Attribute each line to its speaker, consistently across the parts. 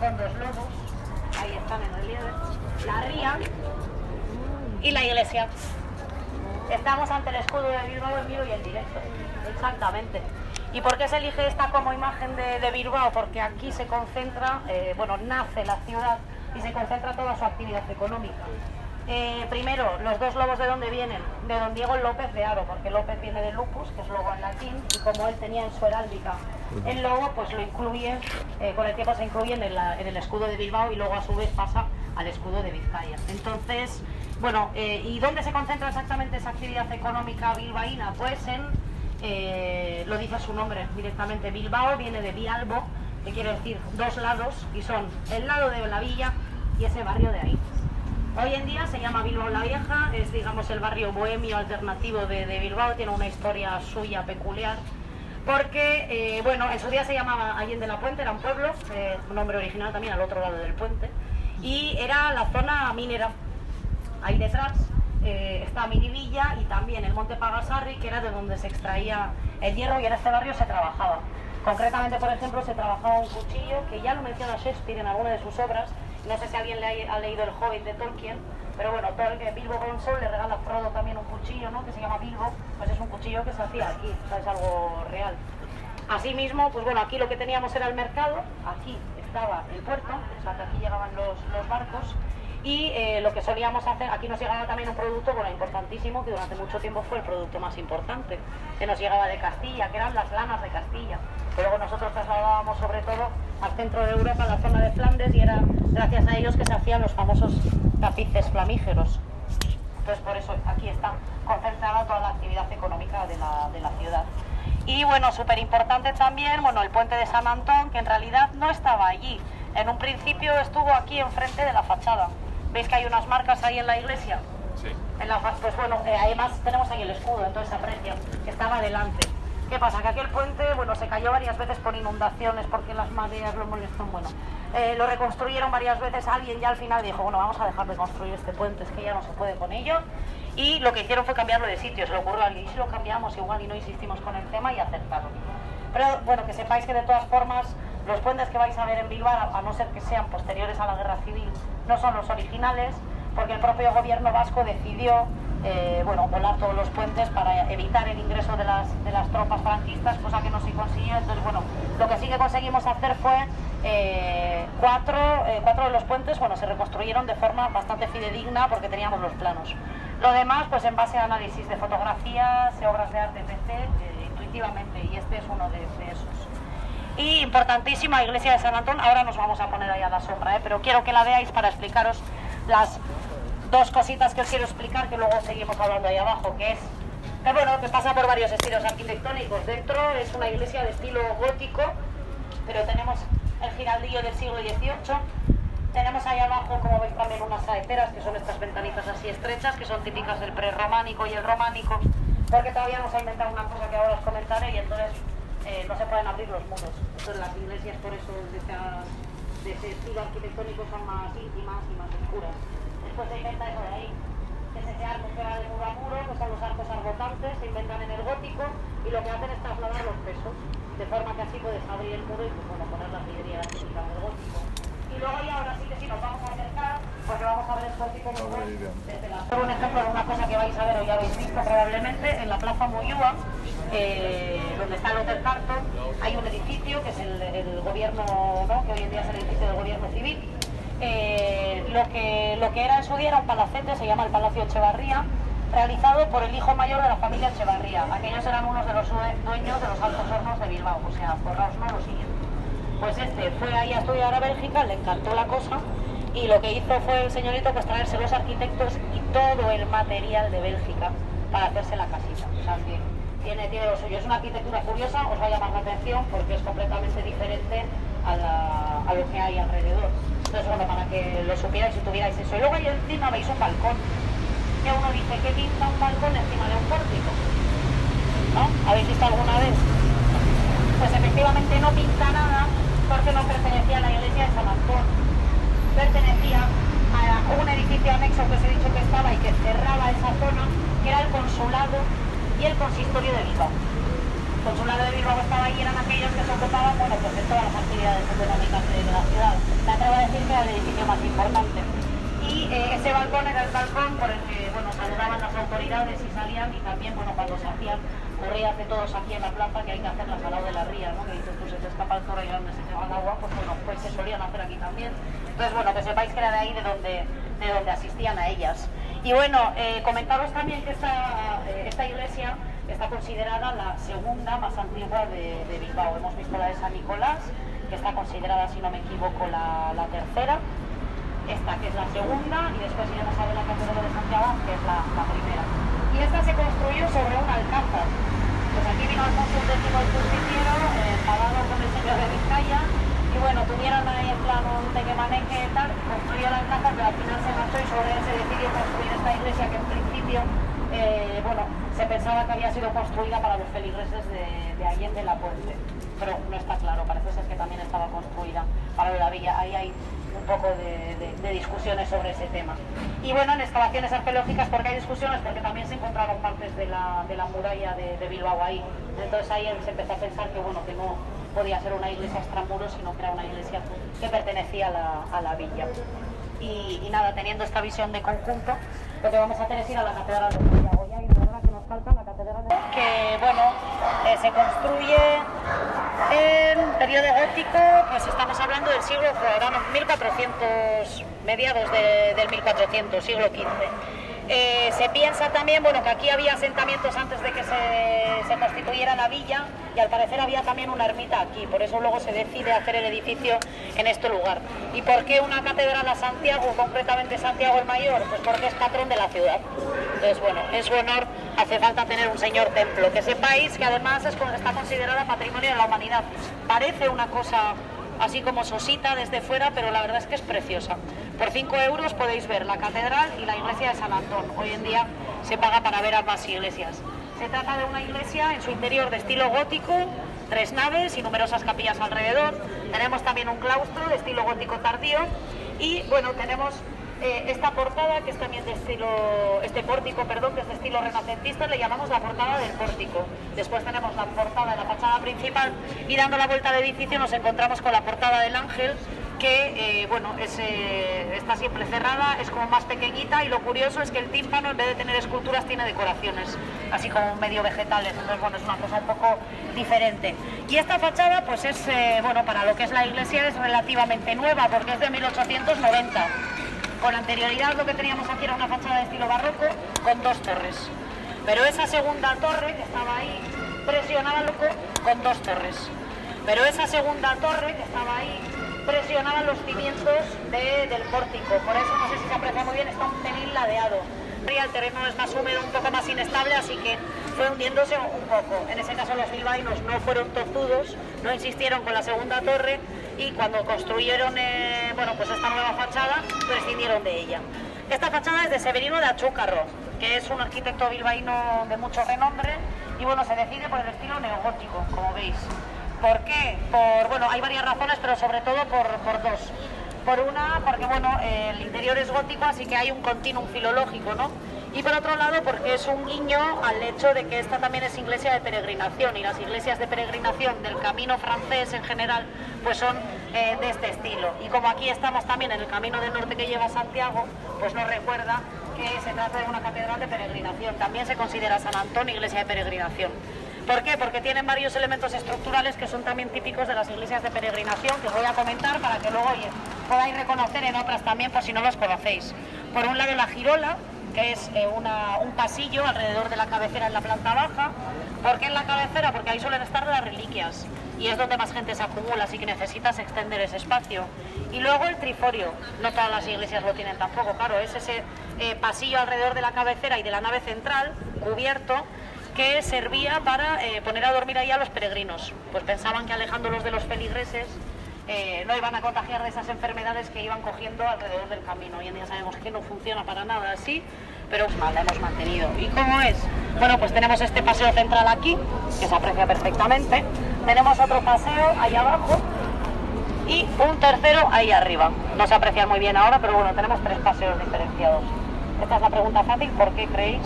Speaker 1: Son dos lobos, ahí están en relieve, la ría y la iglesia. Estamos ante el escudo de Bilbao en vivo y en directo, exactamente. ¿Y por qué se elige esta como imagen de Bilbao? Porque aquí se concentra, nace la ciudad y se concentra toda su actividad económica. Primero, los dos lobos, ¿de dónde vienen? De don Diego López de Haro, porque López viene de lupus, que es lobo en latín, y como él tenía en su heráldica el lobo, pues lo incluye, con el tiempo se incluye en el escudo de Bilbao y luego a su vez pasa al escudo de Vizcaya. Entonces, ¿y dónde se concentra exactamente esa actividad económica bilbaína? Pues lo dice su nombre directamente, Bilbao viene de Bialbo, que quiere decir dos lados, y son el lado de la villa y ese barrio de ahí. Hoy en día se llama Bilbao la Vieja, es digamos el barrio bohemio alternativo de Bilbao, tiene una historia suya peculiar, porque en su día se llamaba Allende la Puente, era un pueblo, un nombre original también al otro lado del puente, y era la zona minera. Ahí detrás está Miribilla y también el Monte Pagasarri, que era de donde se extraía el hierro, y en este barrio se trabajaba. Concretamente, por ejemplo, se trabajaba un cuchillo, que ya lo menciona Shakespeare en alguna de sus obras. No sé si alguien ha leído El Hobbit de Tolkien, pero bueno, Bilbo Bolsón le regala a Frodo también un cuchillo, ¿no?, que se llama Bilbo, pues es un cuchillo que se hacía aquí, o sea, es algo real. Asimismo, aquí lo que teníamos era el mercado, aquí estaba el puerto, o sea, que aquí llegaban los barcos, y lo que solíamos hacer, aquí nos llegaba también un producto, importantísimo, que durante mucho tiempo fue el producto más importante, que nos llegaba de Castilla, que eran las lanas de Castilla. Que luego nosotros trasladábamos sobre todo al centro de Europa, a la zona de Flandes, y era gracias a ellos que se hacían los famosos tapices flamígeros. Entonces por eso aquí está concentrada toda la actividad económica de la ciudad. Y súper importante también, el puente de San Antón, que en realidad no estaba allí. En un principio estuvo aquí enfrente de la fachada. ¿Veis que hay unas marcas ahí en la iglesia?
Speaker 2: Sí.
Speaker 1: Además tenemos ahí el escudo, entonces se aprecia que estaba delante. ¿Qué pasa? Que aquel puente, se cayó varias veces por inundaciones, porque las mareas lo molestan, lo reconstruyeron varias veces. Alguien ya al final dijo, vamos a dejar de construir este puente, es que ya no se puede con ello. Y lo que hicieron fue cambiarlo de sitio, se le ocurrió a alguien, y si lo cambiamos igual, y no insistimos con el tema, y acertaron. Pero que sepáis que de todas formas, los puentes que vais a ver en Bilbao, a no ser que sean posteriores a la Guerra Civil, no son los originales, porque el propio gobierno vasco decidió volar todos los puentes para evitar el ingreso de las tropas franquistas, cosa que no se consiguió. Entonces, lo que sí que conseguimos hacer fue cuatro de los puentes, se reconstruyeron de forma bastante fidedigna porque teníamos los planos. Lo demás, pues en base a análisis de fotografías, obras de arte, etc., intuitivamente, y este es uno de esos. Y importantísima, iglesia de San Antón. Ahora nos vamos a poner ahí a la sombra, pero quiero que la veáis para explicaros las dos cositas que os quiero explicar, que luego seguimos hablando ahí abajo, que pasa por varios estilos arquitectónicos. Dentro es una iglesia de estilo gótico, pero tenemos el giraldillo del siglo XVIII. Tenemos ahí abajo, como veis, también unas saeteras, que son estas ventanitas así estrechas, que son típicas del prerrománico y el románico, porque todavía nos ha inventado una cosa que ahora os comentaré, y entonces no se pueden abrir los muros. Entonces las iglesias, por eso, de ese estilo arquitectónico, son más íntimas y más oscuras. Después se inventa eso de ahí, que es ese arco que va de muro a muro, que son los arcos arbotantes, se inventan en el gótico, y lo que hacen es trasladar los pesos, de forma que así puedes abrir el muro y poner las vidrieras típicas del gótico. Y luego ya ahora sí que sí nos vamos a acercar, porque vamos a ver el gótico desde la... Por un ejemplo de una cosa que vais a ver o ya habéis visto probablemente, en la Plaza Moyúa, donde está el Hotel Carlton, hay un edificio que es el gobierno, que hoy en día es el edificio del gobierno civil. Lo que era en su día era un palacete, se llama el Palacio Echevarría, realizado por el hijo mayor de la familia Echevarría. Aquellos eran unos de los dueños de los altos hornos de Bilbao, o sea, forraos no lo siguiente. Pues fue ahí a estudiar a Bélgica, le encantó la cosa, y lo que hizo fue el señorito traerse los arquitectos y todo el material de Bélgica para hacerse la casita. O sea, que tiene lo suyo. Es una arquitectura curiosa, os va a llamar la atención porque es completamente diferente a lo que hay alrededor. Entonces, para que lo supierais y tuvierais eso. Y luego ahí encima veis un balcón, que uno dice, ¿qué pinta un balcón encima de un pórtico? ¿No? ¿Habéis visto alguna vez? Pues efectivamente no pinta nada, porque no pertenecía a la iglesia de San Antón. Pertenecía a un edificio anexo que os he dicho que estaba y que cerraba esa zona, que era el consulado y el consistorio de Bilbao. El consulado de Bilbao estaba ahí, eran aquellos que se ocupaban de todas las actividades económicas de la ciudad. La era el edificio más importante. Y ese balcón era el balcón por el que, bueno, saludaban las autoridades y salían, y también, bueno, cuando se hacían corridas de todos aquí en la plaza, que hay que hacerlas al lado de la ría, ¿no? Que dices, pues se te escapa el toro y donde se te va el agua, pues bueno, pues se solían hacer aquí también. Entonces, bueno, que sepáis que era de ahí de donde asistían a ellas. Y bueno, comentaros también que esta iglesia está considerada la segunda más antigua de Bilbao. Hemos visto la de San Nicolás, que está considerada, si no me equivoco, la tercera. Esta que es la segunda, y después iremos a ver la Catedral de Santiago, que es la primera. Y esta se construyó sobre un alcázar. Pues aquí vino Alfonso X el Justiciero, pagado con el señor de Vizcaya, y bueno, tuvieron ahí en plan un tequemaneque y tal, construyó el alcázar, pero al final se marchó y sobre él se decidió construir esta iglesia que en principio, bueno, se pensaba que había sido construida para los feligreses de Allende la Puente, pero no está claro, parece ser que también estaba construida para la villa. Ahí hay un poco de discusiones sobre ese tema. Y bueno, en excavaciones arqueológicas, ¿por qué hay discusiones? Porque también se encontraron partes de la muralla de Bilbao ahí. Entonces ahí se empezó a pensar que, bueno, que no podía ser una iglesia extramuros, sino que era una iglesia que pertenecía a la villa. Y nada, teniendo esta visión de conjunto, lo que vamos a hacer es ir a la Catedral de Santiago. Ya, y de verdad que nos falta la Catedral de... Que, bueno, se construye en periodo gótico, pues estamos hablando del siglo 1400, mediados del 1400, siglo XV. Se piensa también, bueno, que aquí había asentamientos antes de que se constituyera la villa, y al parecer había también una ermita aquí, por eso luego se decide hacer el edificio en este lugar. ¿Y por qué una catedral a Santiago, concretamente Santiago el Mayor? Pues porque es patrón de la ciudad. Entonces, bueno, en su honor hace falta tener un señor templo. Que sepáis que además está considerada patrimonio de la humanidad. Parece una cosa así como sosita desde fuera, pero la verdad es que es preciosa. Por 5 euros podéis ver la catedral y la iglesia de San Antón. Hoy en día se paga para ver ambas iglesias. Se trata de una iglesia en su interior de estilo gótico, 3 naves y numerosas capillas alrededor. Tenemos también un claustro de estilo gótico tardío y, bueno, tenemos esta portada que es también de estilo, este pórtico, perdón, que es de estilo renacentista, le llamamos la portada del pórtico. Después tenemos la portada de la fachada principal y dando la vuelta al edificio nos encontramos con la portada del Ángel, que bueno, está siempre cerrada, es como más pequeñita, y lo curioso es que el tímpano, en vez de tener esculturas, tiene decoraciones, así como medio vegetales. Entonces, bueno, es una cosa un poco diferente. Y esta fachada, pues es, bueno, para lo que es la iglesia es relativamente nueva, porque es de 1890. Con anterioridad lo que teníamos aquí era una fachada de estilo barroco con 2 torres. Pero esa segunda torre que estaba ahí presionaba con 2 torres. Pero esa segunda torre que estaba ahí presionaba los cimientos del pórtico. Por eso, no sé si se aprecia muy bien, está un pelín ladeado. El terreno es más húmedo, un poco más inestable, así que fue hundiéndose un poco. En ese caso los bilbaínos no fueron tozudos, no insistieron con la segunda torre, y cuando construyeron bueno, pues esta nueva fachada, prescindieron de ella. Esta fachada es de Severino de Achúcarro, que es un arquitecto bilbaíno de mucho renombre, y bueno, se decide por el estilo neogótico, como veis. ¿Por qué? Bueno, hay varias razones, pero sobre todo por 2. Por una, porque bueno, el interior es gótico, así que hay un continuum filológico, ¿no? Y por otro lado, porque es un guiño al hecho de que esta también es iglesia de peregrinación, y las iglesias de peregrinación del camino francés en general, pues son de este estilo. Y como aquí estamos también en el camino del norte que lleva a Santiago, pues nos recuerda que se trata de una catedral de peregrinación. También se considera San Antón iglesia de peregrinación. ¿Por qué? Porque tienen varios elementos estructurales que son también típicos de las iglesias de peregrinación, que os voy a comentar para que luego, oye, podáis reconocer en otras también, por si no los conocéis. Por un lado, la girola, que es un pasillo alrededor de la cabecera en la planta baja. ¿Por qué en la cabecera? Porque ahí suelen estar las reliquias y es donde más gente se acumula, así que necesitas extender ese espacio. Y luego el triforio, no todas las iglesias lo tienen tampoco, claro, es ese pasillo alrededor de la cabecera y de la nave central, cubierto, que servía para poner a dormir ahí a los peregrinos. Pues pensaban que alejándolos de los feligreses no iban a contagiar de esas enfermedades que iban cogiendo alrededor del camino. Hoy en día sabemos que no funciona para nada así, pero la hemos mantenido. ¿Y cómo es? Bueno, pues tenemos este paseo central aquí, que se aprecia perfectamente. Tenemos otro paseo ahí abajo y un tercero ahí arriba. No se aprecia muy bien ahora, pero bueno, tenemos 3 paseos diferenciados. Esta es la pregunta fácil: ¿por qué creéis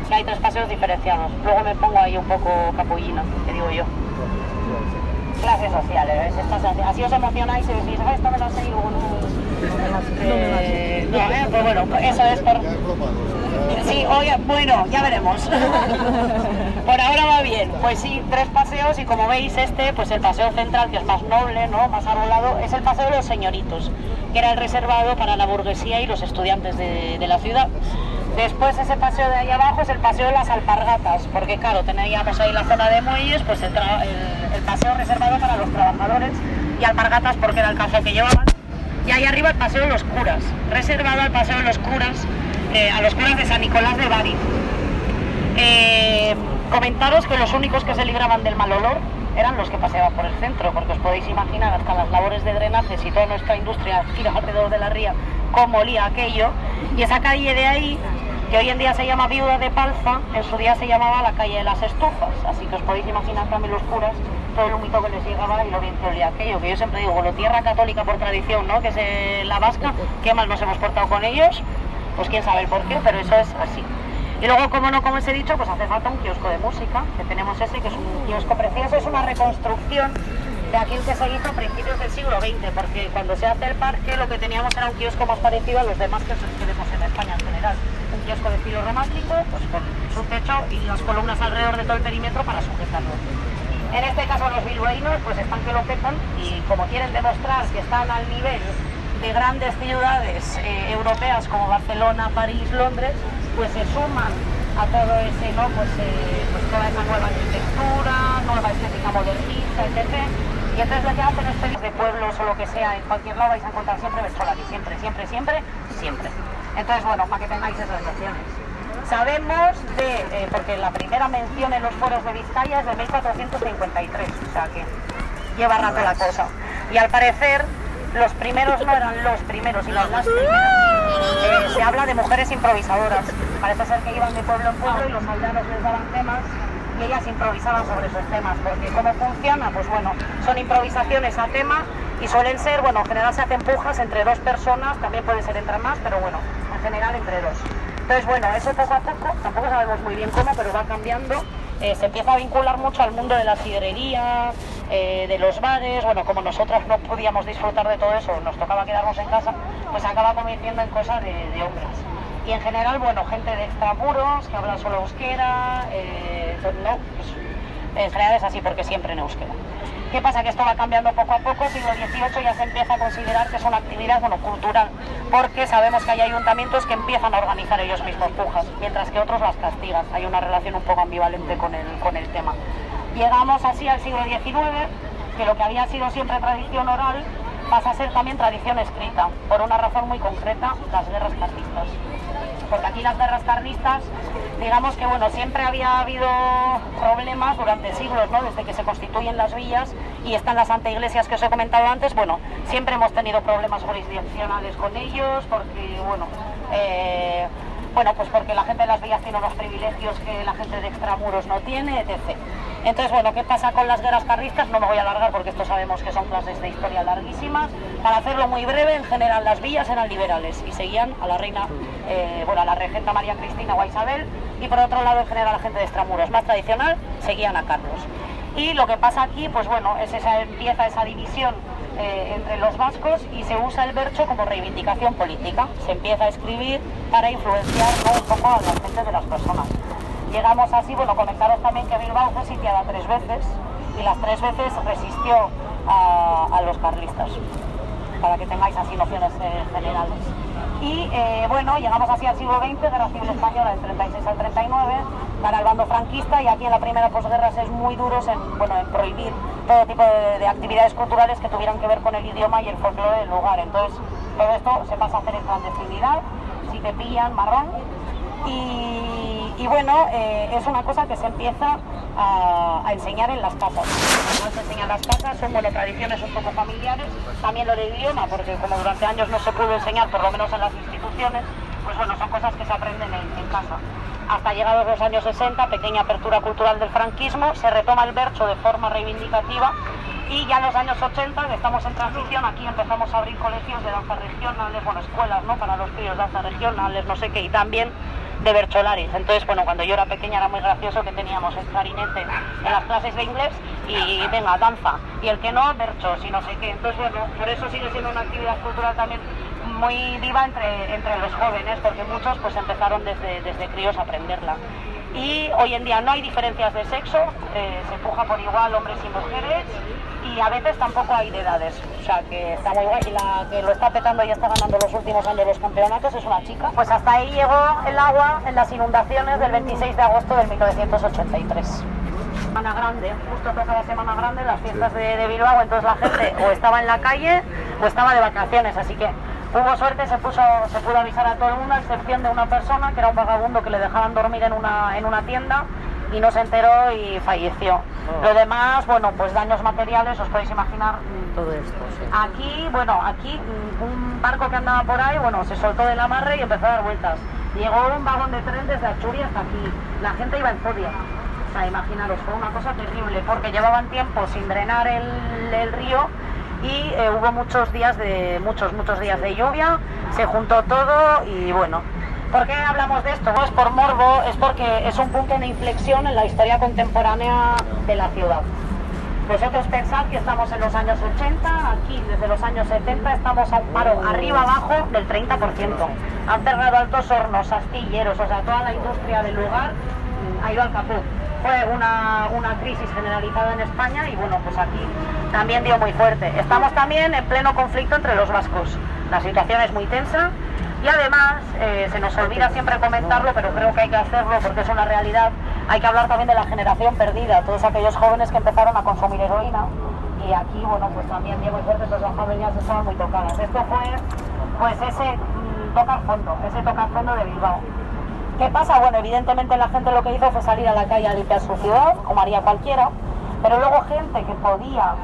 Speaker 1: que hay 3 paseos diferenciados? Luego me pongo ahí un poco capullina, que digo yo. Clases sociales, ¿ves? Así os emocionáis y decís, esto me lo sé, y luego no. bueno, eso es por... Sí, oye, bueno, ya veremos. Por ahora va bien. Pues sí, 3 paseos y como veis pues el paseo central, que es más noble, ¿no?, más arbolado, es el paseo de los señoritos, que era el reservado para la burguesía y los estudiantes de la ciudad. Después ese paseo de ahí abajo es el paseo de las alpargatas, porque claro, teníamos ahí la zona de muelles, pues el paseo reservado para los trabajadores, y alpargatas porque era el café que llevaban. Y ahí arriba el paseo de los curas, reservado al paseo de los curas, a los curas de San Nicolás de Bari. Comentaros que los únicos que se libraban del mal olor eran los que paseaban por el centro, porque os podéis imaginar hasta las labores de drenajes y toda nuestra industria gira alrededor de la ría, cómo olía aquello. Y esa calle de ahí, que hoy en día se llama Viuda de Palza, en su día se llamaba la calle de las Estufas, así que os podéis imaginar también los curas, todo el humito que les llegaba y lo bien que olía aquello, que yo siempre digo, bueno, tierra católica por tradición, ¿no?, que es la vasca, qué mal nos hemos portado con ellos, pues quién sabe el por qué, pero eso es así. Y luego, como no, como os he dicho, pues hace falta un kiosco de música, que tenemos ese, que es un kiosco precioso, es una reconstrucción de aquel que se hizo a principios del siglo XX, porque cuando se hace el parque lo que teníamos era un kiosco más parecido a los demás que tenemos en España en general. Un kiosco de estilo romántico, pues con su techo y las columnas alrededor de todo el perímetro para sujetarlo. En este caso los bilbaínos pues están que lo petan, y como quieren demostrar que están al nivel de grandes ciudades europeas como Barcelona, París, Londres, pues se suman a todo ese, ¿no?, pues toda esa nueva arquitectura, nueva estética modernista, etc. Y entonces lo que hacen es de pueblos o lo que sea, en cualquier lado vais a encontrar siempre Bersolari, siempre. Entonces, bueno, para que tengáis esas nociones. Sabemos porque la primera mención en los foros de Vizcaya es de 1453, o sea que lleva rato la cosa. Y al parecer, los primeros no eran los primeros, sino las primeras. Se habla de mujeres improvisadoras. Parece ser que iban de pueblo en pueblo y los aldeanos les daban temas y ellas improvisaban sobre esos temas. Porque ¿cómo funciona? Pues bueno, son improvisaciones a tema y suelen ser, bueno, en general se hacen pujas entre 2 personas, también puede ser entre más, pero bueno, en general entre 2. Entonces, bueno, eso poco a poco, tampoco sabemos muy bien cómo, pero va cambiando. Se empieza a vincular mucho al mundo de la sidrería, de los bares. Bueno, como nosotras no podíamos disfrutar de todo eso, nos tocaba quedarnos en casa, pues se acaba convirtiendo en cosas de hombres. Y en general, bueno, gente de extramuros, que habla solo euskera, no, pues, en general es así porque siempre en euskera. ¿Qué pasa? Que esto va cambiando poco a poco, siglo XVIII ya se empieza a considerar que es una actividad, bueno, cultural, porque sabemos que hay ayuntamientos que empiezan a organizar ellos mismos pujas, mientras que otros las castigan. Hay una relación un poco ambivalente con el tema. Llegamos así al siglo XIX, que lo que había sido siempre tradición oral pasa a ser también tradición escrita, por una razón muy concreta, las guerras carlistas. Porque aquí las guerras carlistas, digamos que bueno, siempre había habido problemas durante siglos, ¿no?, desde que se constituyen las villas y están las anteiglesias que os he comentado antes. Bueno, siempre hemos tenido problemas jurisdiccionales con ellos, porque pues porque la gente de las villas tiene unos privilegios que la gente de extramuros no tiene, etc. Entonces, bueno, ¿qué pasa con las guerras carlistas? No me voy a alargar porque esto sabemos que son clases de historia larguísimas. Para hacerlo muy breve, en general las villas eran liberales y seguían a la reina, a la regenta María Cristina o a Isabel, y por otro lado, en general, la gente de extramuros más tradicional seguían a Carlos. Y lo que pasa aquí, pues bueno, empieza esa división entre los vascos y se usa el bercho como reivindicación política. Se empieza a escribir para influenciar, ¿no?, un poco a la gente de las personas. Llegamos así, bueno, comentaros también que Bilbao fue sitiada 3 veces y las 3 veces resistió a los carlistas, para que tengáis así nociones generales. Y bueno, llegamos así al siglo XX, Guerra Civil Española del 36 al 39, gana el bando franquista, y aquí en la primera posguerra es muy duros en prohibir todo tipo de actividades culturales que tuvieran que ver con el idioma y el folclore del lugar. Entonces todo esto se pasa a hacer en clandestinidad, si te pillan, marrón. Y bueno, es una cosa que se empieza a enseñar en las casas. No se enseñan las casas, son tradiciones un poco familiares, también lo del idioma, porque como durante años no se pudo enseñar, por lo menos en las instituciones, pues bueno, son cosas que se aprenden en casa. Hasta llegados los años 60, pequeña apertura cultural del franquismo, se retoma el bercho de forma reivindicativa, y ya en los años 80, que estamos en transición, aquí empezamos a abrir colegios de danzas regionales, bueno, escuelas, ¿no?, para los críos, danzas regionales, no sé qué, y también de bercholaris. Entonces, bueno, cuando yo era pequeña era muy gracioso que teníamos el clarinete en las clases de inglés y venga, danza, y el que no, berchos y no sé qué. Entonces, bueno, por eso sigue siendo una actividad cultural también muy viva entre los jóvenes, porque muchos pues empezaron desde críos a aprenderla. Y hoy en día no hay diferencias de sexo, se empuja por igual hombres y mujeres, y a veces tampoco hay de edades, o sea que está muy guay. Y la que lo está petando y está ganando los últimos años los campeonatos es una chica. Pues hasta ahí llegó el agua en las inundaciones del 26 de agosto de 1983. Semana Grande, justo toca la Semana Grande, las fiestas de Bilbao, entonces la gente o estaba en la calle o estaba de vacaciones, así que hubo suerte, se pudo avisar a todo el mundo, a excepción de una persona que era un vagabundo que le dejaban dormir en una tienda y no se enteró y falleció. Lo demás, bueno, pues daños materiales, os podéis imaginar.
Speaker 2: Todo esto, sí.
Speaker 1: Aquí un barco que andaba por ahí, bueno, se soltó del amarre y empezó a dar vueltas. Llegó un vagón de tren desde Achuri hasta aquí. La gente iba en Zodia. O sea, imaginaros, fue una cosa terrible, porque llevaban tiempo sin drenar el río y hubo muchos días de lluvia, se juntó todo y bueno. ¿Por qué hablamos de esto? No es por morbo, es porque es un punto de inflexión en la historia contemporánea de la ciudad. Vosotros pensad que estamos en los años 80, aquí desde los años 70 estamos a un paro arriba abajo del 30%. Han cerrado altos hornos, astilleros, o sea, toda la industria del lugar ha ido al caput. Fue una crisis generalizada en España y bueno, pues aquí también dio muy fuerte. Estamos también en pleno conflicto entre los vascos. La situación es muy tensa y además se nos olvida siempre comentarlo, pero creo que hay que hacerlo porque es una realidad. Hay que hablar también de la generación perdida, todos aquellos jóvenes que empezaron a consumir heroína y aquí, bueno, pues también dio muy fuerte, todas las familias estaban muy tocadas. Esto fue pues ese tocar fondo de Bilbao. ¿Qué pasa? Bueno, evidentemente la gente lo que hizo fue salir a la calle a limpiar su ciudad, como haría cualquiera, pero luego gente que podía,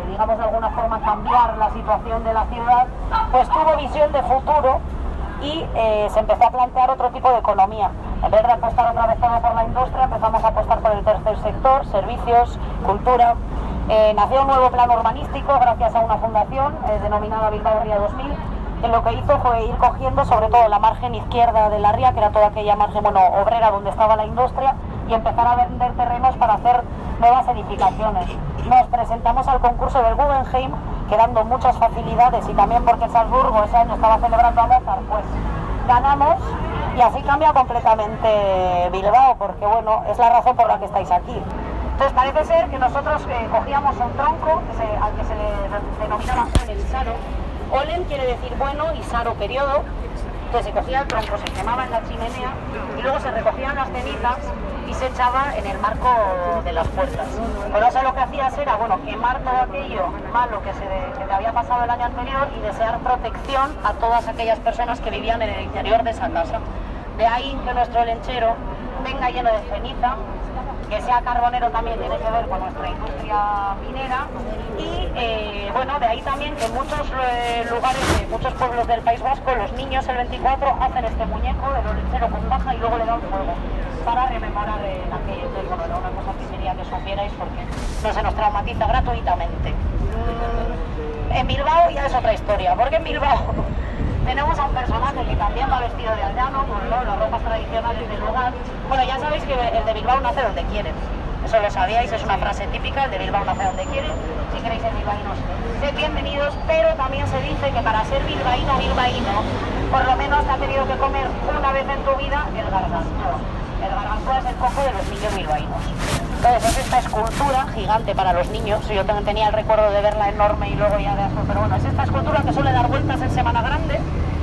Speaker 1: digamos de alguna forma, cambiar la situación de la ciudad, pues tuvo visión de futuro y se empezó a plantear otro tipo de economía. En vez de apostar otra vez todo por la industria, empezamos a apostar por el tercer sector, servicios, cultura. Nació un nuevo plan urbanístico gracias a una fundación denominada Bilbao Ría 2000, que lo que hizo fue ir cogiendo sobre todo la margen izquierda de la ría, que era toda aquella margen obrera donde estaba la industria, y empezar a vender terrenos para hacer nuevas edificaciones. Nos presentamos al concurso del Guggenheim, quedando muchas facilidades, y también porque Salzburgo ese año estaba celebrando a Mozart, pues ganamos, y así cambia completamente Bilbao, porque bueno, es la razón por la que estáis aquí. Entonces parece ser que nosotros cogíamos un tronco al que se le denominaba el Saro. Olen quiere decir bueno y Saro periodo. Entonces se cogía el tronco, se quemaba en la chimenea y luego se recogían las cenizas y se echaba en el marco de las puertas. Por eso lo que hacías era, bueno, quemar todo aquello malo que te había pasado el año anterior y desear protección a todas aquellas personas que vivían en el interior de esa casa. De ahí que nuestro lenchero venga lleno de ceniza, que sea carbonero también tiene que ver con nuestra industria minera y bueno, de ahí también que en muchos lugares, en muchos pueblos del País Vasco, los niños el 24 hacen este muñeco del olenchero con paja y luego le dan fuego para rememorar aquello. Entonces, bueno, era una cosa que quería que supierais porque no se nos traumatiza gratuitamente. En Bilbao ya es otra historia, porque en Bilbao tenemos a un personaje que también va vestido de aldeano, con las ropas tradicionales del lugar. Bueno, ya sabéis que el de Bilbao nace donde quiere. Eso lo sabíais, es una frase típica, el de Bilbao nace donde quiere. Si queréis ser bilbaínos, sed bienvenidos, pero también se dice que para ser bilbaíno, por lo menos te ha tenido que comer una vez en tu vida el gargantúa. El gargantúa es el coco de los niños bilbaínos. Entonces es esta escultura gigante para los niños. Yo tenía el recuerdo de verla enorme y luego ya de azul, pero bueno, es esta escultura que suele dar vueltas en Semana Grande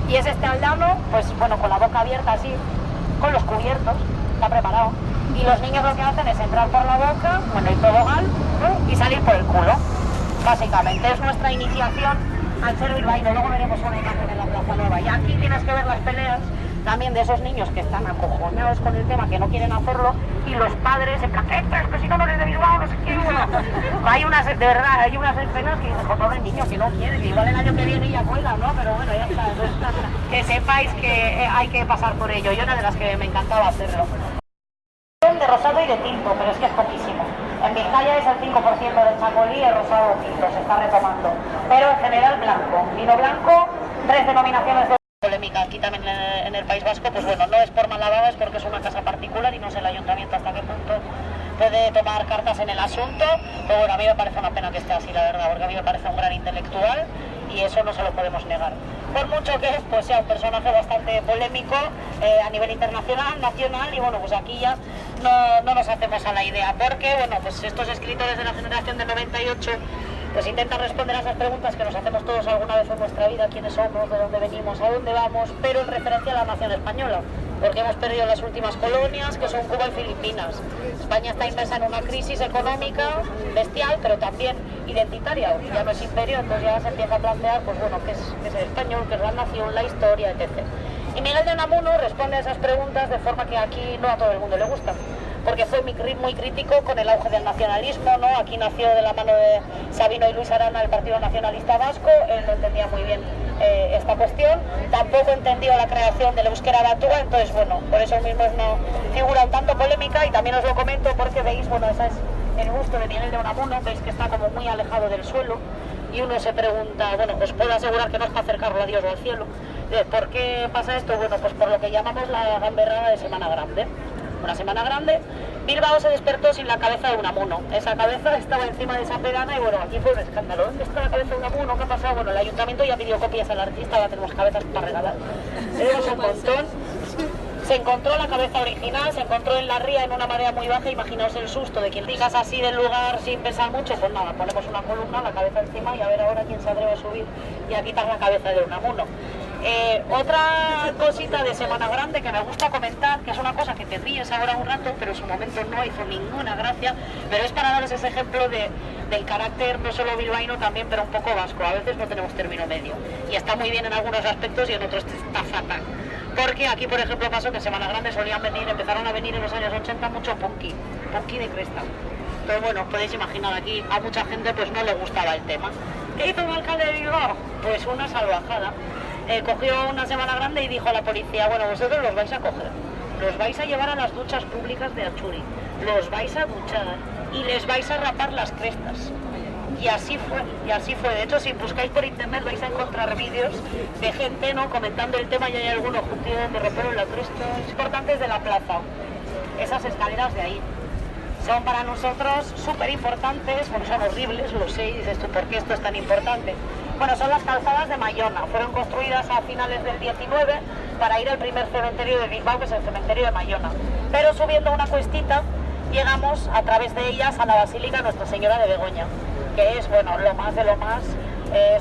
Speaker 1: y es este aldano, pues bueno, con la boca abierta así, con los cubiertos, está preparado. Y los niños lo que hacen es entrar por la boca, bueno, el tobogán, y salir por el culo. Básicamente es nuestra iniciación al ser bilbaíno. Luego veremos una imagen en la Plaza Nueva. Y aquí tienes que ver las peleas también de esos niños que están acojonados con el tema, que no quieren hacerlo, y los padres en plan, es que si no eres de Bilbao, no sé qué. Hay unas, de verdad, hay unas escenas que dices, pobre niño, que no quiere, que igual el año que viene ya cuela, ¿no? Pero bueno, ya está. Entonces, que sepáis que hay que pasar por ello. Yo era de las que me encantaba hacerlo. De rosado y de tinto, pero es que es poquísimo. En Vizcaya es el 5% del chacolí, el rosado o tinto, se está retomando. Pero en general blanco. Vino blanco, 3 denominaciones de polémica aquí también en el País Vasco, pues bueno, no es por mala baba, es porque es una casa particular y no sé el ayuntamiento hasta qué punto puede tomar cartas en el asunto. Pero bueno, a mí podemos negar. Por mucho que pues, sea un personaje bastante polémico a nivel internacional, nacional, y bueno, pues aquí ya no nos hacemos a la idea, porque bueno, pues estos escritores de la generación del 98 pues intentan responder a esas preguntas que nos hacemos todos alguna vez en nuestra vida: quiénes somos, de dónde venimos, a dónde vamos, pero en referencia a la nación española, porque hemos perdido las últimas colonias, que son Cuba y Filipinas. España está inmersa en una crisis económica bestial, pero también identitaria, ya no es imperio, entonces ya se empieza a plantear, pues bueno, qué es el español, qué es la nación, la historia, etc. Y Miguel de Unamuno responde a esas preguntas de forma que aquí no a todo el mundo le gusta, porque fue muy crítico con el auge del nacionalismo, ¿no? Aquí nació de la mano de Sabino y Luis Arana el Partido Nacionalista Vasco, él no entendía muy bien esta cuestión, tampoco entendió la creación del euskera batua, entonces bueno, por eso mismo es una figura un tanto polémica, y también os lo comento porque veis, bueno, ese es el gusto de Miguel de Unamuno, veis que está como muy alejado del suelo, y uno se pregunta, bueno, os puedo asegurar que no es para acercarlo a Dios o al cielo. ¿Por qué pasa esto? Bueno, pues por lo que llamamos la gamberrada de Semana Grande. Una Semana Grande, Bilbao se despertó sin la cabeza de Unamuno. Esa cabeza estaba encima de esa pedana y bueno, aquí fue un escándalo. ¿Dónde está la cabeza de Unamuno? ¿Qué ha pasado? Bueno, el ayuntamiento ya pidió copias al artista, ya tenemos cabezas para regalar. Tenemos un montón. Se encontró la cabeza original, se encontró en la ría en una marea muy baja. Imaginaos el susto de quien digas así del lugar sin pensar mucho. Pues nada, ponemos una columna, la cabeza encima, y a ver ahora quién se atreve a subir y a quitar la cabeza de Unamuno. Otra cosita de Semana Grande que me gusta comentar, que es una cosa que te ríes ahora un rato, pero en su momento no hizo ninguna gracia, pero es para daros ese ejemplo del carácter no solo bilbaíno también, pero un poco vasco. A veces no tenemos término medio, y está muy bien en algunos aspectos y en otros está fatal. Porque aquí, por ejemplo, pasó que en Semana Grande empezaron a venir en los años 80 mucho punky de cresta. Entonces, bueno, podéis imaginar, aquí a mucha gente pues no le gustaba el tema. ¿Qué hizo el alcalde de Bilbao? Pues una salvajada. Cogió una Semana Grande y dijo a la policía: bueno, vosotros los vais a coger, los vais a llevar a las duchas públicas de Achuri, los vais a duchar y les vais a rapar las crestas. Y así fue. De hecho, si buscáis por internet vais a encontrar vídeos de gente, ¿no?, comentando el tema, y hay algunos juntos de reparo en la cresta. Es importante de la plaza. Esas escaleras de ahí son para nosotros súper importantes, bueno, son horribles, lo sé, y dices tú, ¿por qué esto es tan importante? Bueno, son las calzadas de Mayona, fueron construidas a finales del 19 para ir al primer cementerio de Bilbao, que es el cementerio de Mayona. Pero subiendo una cuestita, llegamos a través de ellas a la Basílica Nuestra Señora de Begoña, que es, bueno, lo más de lo más,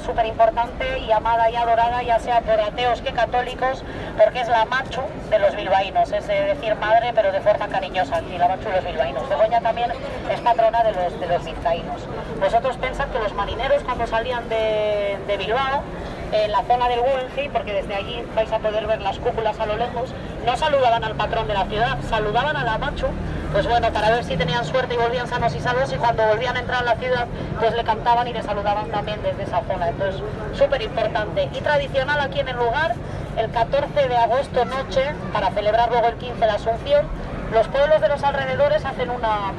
Speaker 1: súper importante y amada y adorada, ya sea por ateos que católicos, porque es la machu de los bilbaínos, es decir madre, pero de forma cariñosa, aquí la machu de los bilbaínos. Begoña también es patrona de los vizcaínos. Vosotros pensad que los marineros, cuando salían de Bilbao, en la zona del Guggenheim, porque desde allí vais a poder ver las cúpulas a lo lejos, no saludaban al patrón de la ciudad, saludaban a la machu, pues bueno, para ver si tenían suerte y volvían sanos y salvos, y cuando volvían a entrar a la ciudad, pues le cantaban y le saludaban también desde esa zona. Entonces, súper importante. Y tradicional aquí en el lugar, el 14 de agosto noche, para celebrar luego el 15 la Asunción, los pueblos de los alrededores hacen una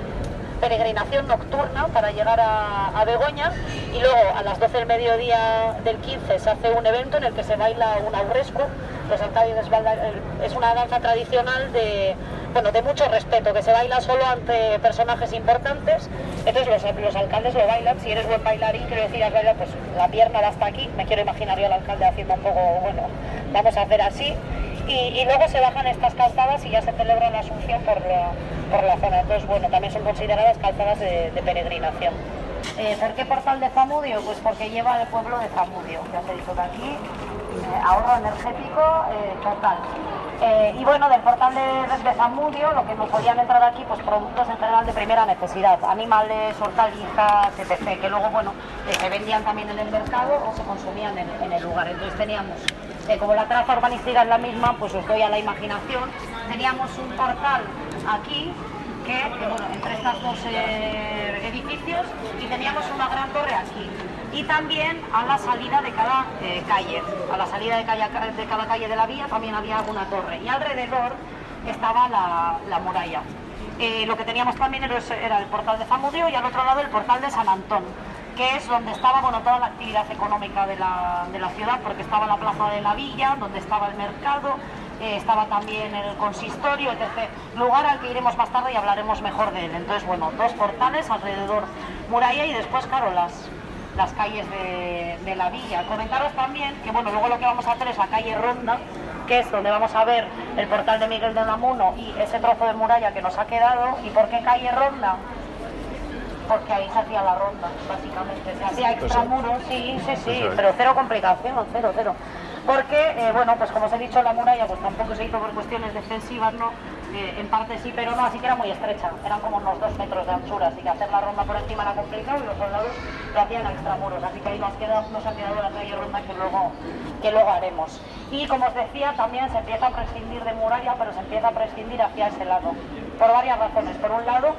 Speaker 1: peregrinación nocturna para llegar a Begoña, y luego a las 12 del mediodía del 15 se hace un evento en el que se baila un aurrescu. Es una danza tradicional de mucho respeto, que se baila solo ante personajes importantes. Entonces los alcaldes lo bailan. Si eres buen bailarín, quiero decir, has bailado, pues la pierna va hasta aquí. Me quiero imaginar yo al alcalde haciendo un poco, bueno, vamos a hacer así. Y luego se bajan estas calzadas y ya se celebra la Asunción por la zona. Entonces, bueno, también son consideradas calzadas de peregrinación. ¿Por qué Portal de Zamudio? Pues porque lleva el pueblo de Zamudio. Ya te he dicho que aquí, ahorro energético total. Y bueno, del Portal de Zamudio, lo que nos podían entrar aquí, pues productos en general de primera necesidad, animales, hortalizas, etc., que luego, bueno, se vendían también en el mercado o se consumían en el lugar. Entonces teníamos, como la traza urbanística es la misma, pues os doy a la imaginación, teníamos un portal aquí, que bueno, entre estos dos edificios, y teníamos una gran torre aquí. Y también a la salida de cada calle, a la salida de cada calle de la vía también había una torre, y alrededor estaba la muralla. Lo que teníamos también era el portal de Zamudio, y al otro lado el portal de San Antón, que es donde estaba, bueno, toda la actividad económica de la ciudad, porque estaba la plaza de la villa, donde estaba el mercado, estaba también el consistorio, etc. Lugar al que iremos más tarde y hablaremos mejor de él. Entonces, bueno, dos portales alrededor, muralla, y después, claro, las calles de la villa. Comentaros también que, bueno, luego lo que vamos a hacer es la calle Ronda, que es donde vamos a ver el portal de Miguel de Unamuno y ese trozo de muralla que nos ha quedado. ¿Y por qué calle Ronda? Porque ahí se hacía la ronda, básicamente. Se hacía extramuros, sí, pero cero complicación, cero. Porque, bueno, pues como os he dicho, la muralla pues tampoco se hizo por cuestiones defensivas, ¿no? En parte sí, pero no, así que era muy estrecha. Eran como unos 2 metros de anchura, así que hacer la ronda por encima era complicado y los soldados lo hacían a extramuros. Así que ahí nos ha quedado la calle Ronda que luego haremos. Y como os decía, también se empieza a prescindir de muralla, pero se empieza a prescindir hacia ese lado. Por varias razones. Por un lado,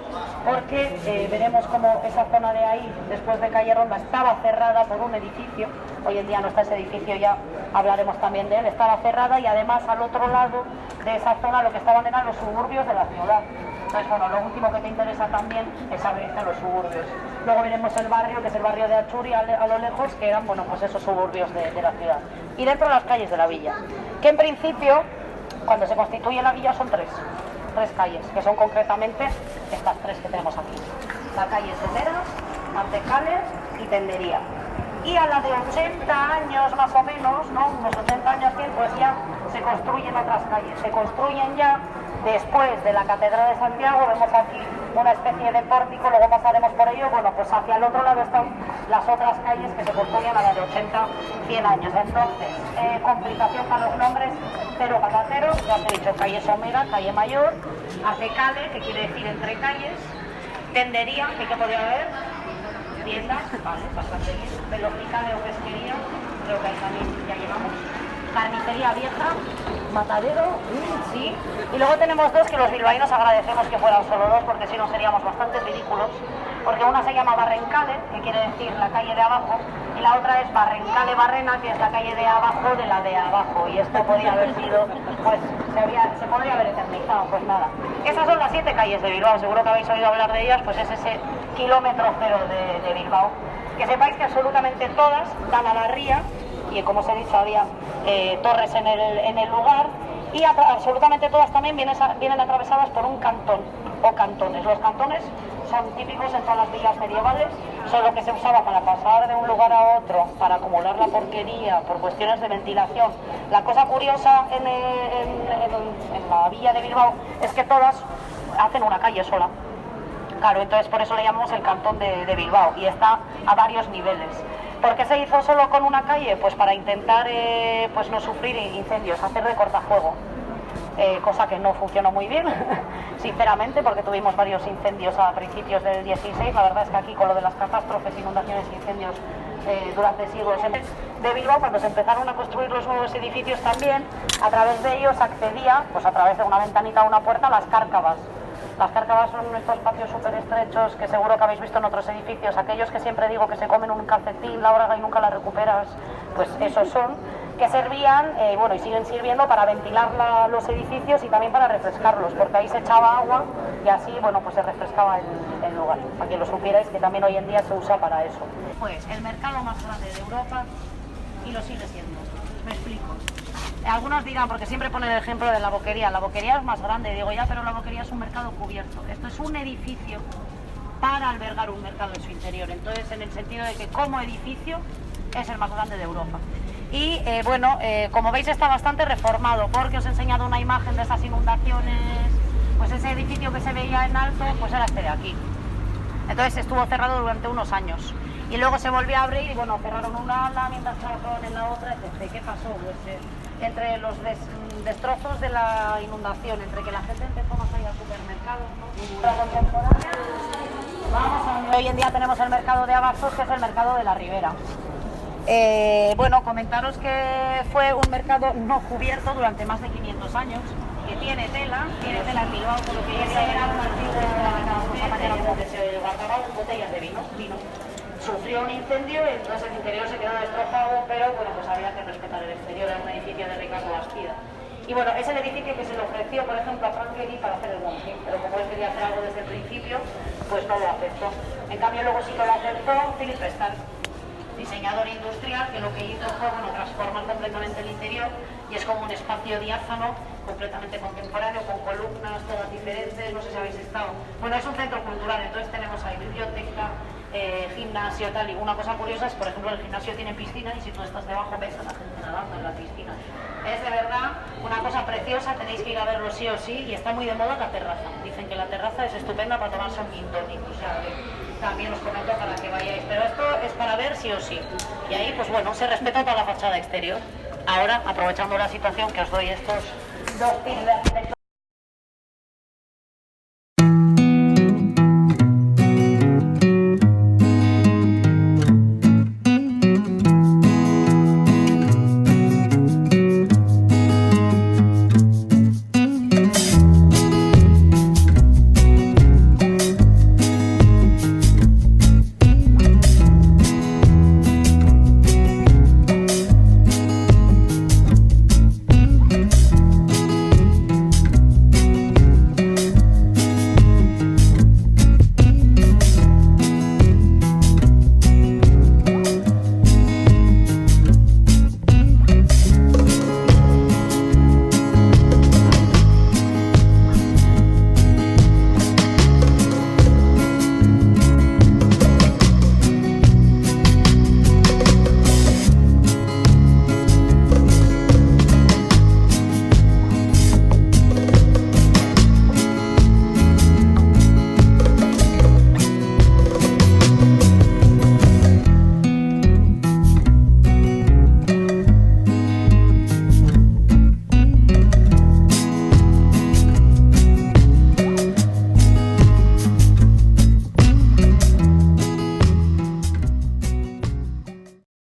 Speaker 1: porque veremos cómo esa zona de ahí, después de calle Ronda, estaba cerrada por un edificio. Hoy en día no está ese edificio, ya hablaremos también de él. Estaba cerrada y además al otro lado de esa zona lo que estaban eran los suburbios de la ciudad. Entonces, bueno, lo último que te interesa también es abrirte a los suburbios. Luego veremos el barrio, que es el barrio de Achuri, a lo lejos, que eran, bueno, pues esos suburbios de la ciudad. Y dentro de las calles de la villa, que en principio, cuando se constituye la villa, son tres calles, que son concretamente estas 3 que tenemos aquí. La calle Soneras, Mantecales y Tendería. Y a la de 80 años más o menos, ¿no? Unos 80 años, pues ya se construyen otras calles. Se construyen ya después de la Catedral de Santiago. Vemos aquí una especie de pórtico, luego pasaremos por ello. Bueno, pues hacia el otro lado están las otras calles que se construyen a la de 80, 100 años. Entonces, complicación para los nombres, cero patatero, ya os he dicho, calle Somera, calle Mayor, Acecale, que quiere decir entre calles, Tendería, que podría haber, tiendas, vale, bastante bien, Velocicale o pesquería, creo que ahí también ya llevamos, carnicería vieja, matadero, sí, y luego tenemos 2 que los bilbaínos agradecemos que fueran solo 2, porque si no seríamos bastante ridículos, porque una se llama Barrencale, que quiere decir la calle de abajo, y la otra es Barrencale Barrena, que es la calle de abajo de la de abajo, y esto podría haber sido, pues se podría haber eternizado, pues nada. Esas son las 7 calles de Bilbao, seguro que habéis oído hablar de ellas, pues es ese kilómetro cero de Bilbao. Que sepáis que absolutamente todas dan a la ría, y como os he dicho había torres en el lugar, y absolutamente todas también vienen atravesadas por un cantón o cantones. Los cantones son típicos en todas las villas medievales, son lo que se usaba para pasar de un lugar a otro, para acumular la porquería, por cuestiones de ventilación. La cosa curiosa en la villa de Bilbao es que todas hacen una calle sola. Claro, entonces por eso le llamamos el cantón de Bilbao, y está a varios niveles. ¿Por qué se hizo solo con una calle? Pues para intentar pues no sufrir incendios, hacer de cortafuego. Cosa que no funcionó muy bien, sinceramente, porque tuvimos varios incendios a principios del 16. La verdad es que aquí, con lo de las catástrofes, inundaciones, incendios durante siglos de Bilbao, cuando se empezaron a construir los nuevos edificios también, a través de ellos accedía, pues a través de una ventanita o una puerta, a las cárcavas. Las cárcavas son estos espacios súper estrechos que seguro que habéis visto en otros edificios, aquellos que siempre digo que se comen un calcetín, la braga y nunca la recuperas, pues esos son, que servían, bueno, y siguen sirviendo para ventilar los edificios y también para refrescarlos, porque ahí se echaba agua y así, bueno, pues se refrescaba el lugar. Para que lo supierais, que también hoy en día se usa para eso. Pues el mercado más grande de Europa, y lo sigue siendo. Me explico. Algunos dirán, porque siempre ponen el ejemplo de la boquería es más grande, digo ya, pero la boquería es un mercado cubierto. Esto es un edificio para albergar un mercado en su interior. Entonces, en el sentido de que como edificio es el más grande de Europa. Y bueno, como veis está bastante reformado, porque os he enseñado una imagen de esas inundaciones, pues ese edificio que se veía en alto, pues era este de aquí. Entonces estuvo cerrado durante unos años. Y luego se volvió a abrir y bueno, cerraron una ala mientras trabajaban en la otra, etc. ¿Qué pasó? Pues entre los destrozos de la inundación, entre que la gente empezó más a ir al supermercado, ¿no? Hoy en día tenemos el mercado de Abastos, que es el mercado de la Ribera. Bueno, comentaros que fue un mercado no cubierto durante más de 500 años, que tiene tela en Bilbao, por lo que era un antiguo manera como que se guardaban botellas de vino. Sufrió un incendio y entonces el interior se quedó destrozado, pero bueno, pues había que respetar el exterior, era un edificio de Ricardo Bastida. Y bueno, es el edificio que se le ofreció, por ejemplo, a Frank Gehry para hacer el Monte, pero como él quería hacer algo desde el principio, pues no lo aceptó. En cambio, luego sí que lo aceptó Philip Stark, diseñador industrial, que lo que hizo fue, bueno, transformar completamente el interior, y es como un espacio diáfano, completamente contemporáneo, con columnas todas diferentes, no sé si habéis estado. Bueno, es un centro cultural, entonces tenemos ahí biblioteca, gimnasio, tal. Y una cosa curiosa es, por ejemplo, el gimnasio tiene piscina y si tú estás debajo ves a la gente nadando en la piscina. Es de verdad una cosa preciosa, tenéis que ir a verlo sí o sí, y está muy de moda la terraza. Dicen que la terraza es estupenda para tomarse un gin tonic, o sea, también os comento para que vayáis, pero esto es para ver sí o sí. Y ahí, pues bueno, se respeta toda la fachada exterior. Ahora, aprovechando la situación, que os doy estos 2 tips de arquitectura.